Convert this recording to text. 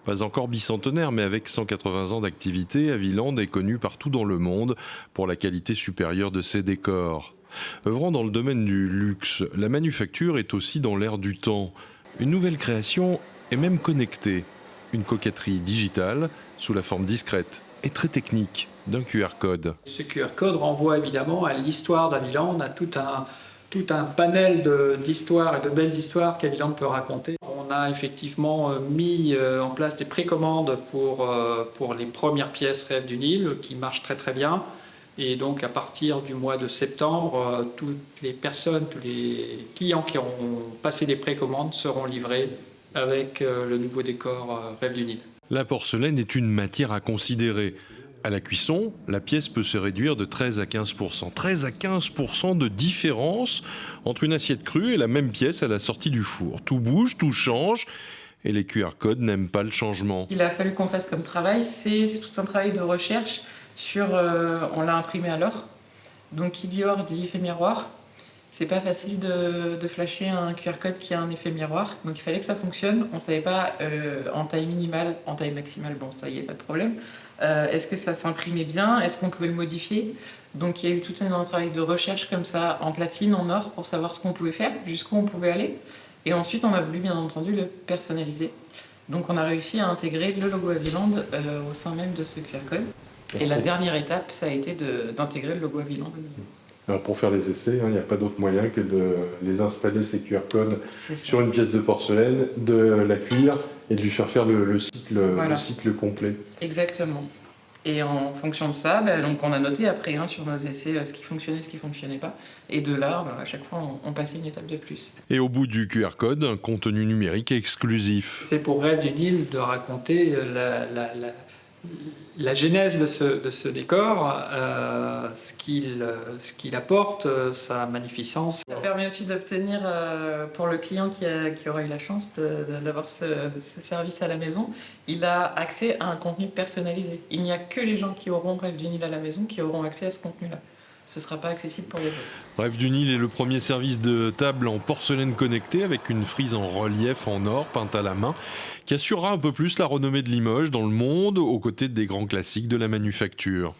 Pas encore bicentenaire, mais avec 180 ans d'activité, Haviland est connu partout dans le monde pour la qualité supérieure de ses décors. Œuvrant dans le domaine du luxe, la manufacture est aussi dans l'air du temps. Une nouvelle création est même connectée. Une coquetterie digitale sous la forme discrète et très technique d'un QR code. Ce QR code renvoie évidemment à l'histoire d'Haviland, à tout un panel d'histoires et de belles histoires qu'Haviland peut raconter. On a effectivement mis en place des précommandes pour les premières pièces Rêve du Nil qui marchent très très bien. Et donc à partir du mois de septembre, toutes les personnes, tous les clients qui ont passé des précommandes seront livrés avec le nouveau décor Rêve du Nil. La porcelaine est une matière à considérer. À la cuisson, la pièce peut se réduire de 13 à 15%. 13 à 15% de différence entre une assiette crue et la même pièce à la sortie du four. Tout bouge, tout change et les QR codes n'aiment pas le changement. Il a fallu qu'on fasse comme travail, c'est tout un travail de recherche sur... on l'a imprimé à l'or. Donc qui dit or dit effet miroir. C'est pas facile de flasher un QR code qui a un effet miroir. Donc il fallait que ça fonctionne. On savait pas en taille minimale, en taille maximale, bon ça y est, pas de problème. Est-ce que ça s'imprimait bien? Est-ce qu'on pouvait le modifier? Donc il y a eu tout un travail de recherche comme ça, en platine, en or, pour savoir ce qu'on pouvait faire, jusqu'où on pouvait aller. Et ensuite on a voulu bien entendu le personnaliser. Donc on a réussi à intégrer le logo Haviland au sein même de ce QR code. Et la dernière étape, ça a été d'intégrer le logo Haviland. Alors pour faire les essais, il n'y a pas d'autre moyen que de les installer, ces QR codes, sur une pièce de porcelaine, de la cuire et de lui faire le cycle complet. Exactement. Et en fonction de ça, donc on a noté après sur nos essais ce qui fonctionnait, ce qui ne fonctionnait pas. Et de là, à chaque fois, on passait une étape de plus. Et au bout du QR code, un contenu numérique exclusif. C'est pour Rêve du Nil de raconter la genèse de ce décor, ce qu'il apporte, sa magnificence. Ça permet aussi d'obtenir, pour le client qui aura eu la chance d'avoir ce service à la maison, il a accès à un contenu personnalisé. Il n'y a que les gens qui auront Rêve du Nil à la maison qui auront accès à ce contenu-là. Ce ne sera pas accessible pour les autres. Rêve du Nil est le premier service de table en porcelaine connectée avec une frise en relief en or peinte à la main qui assurera un peu plus la renommée de Limoges dans le monde aux côtés des grands classiques de la manufacture.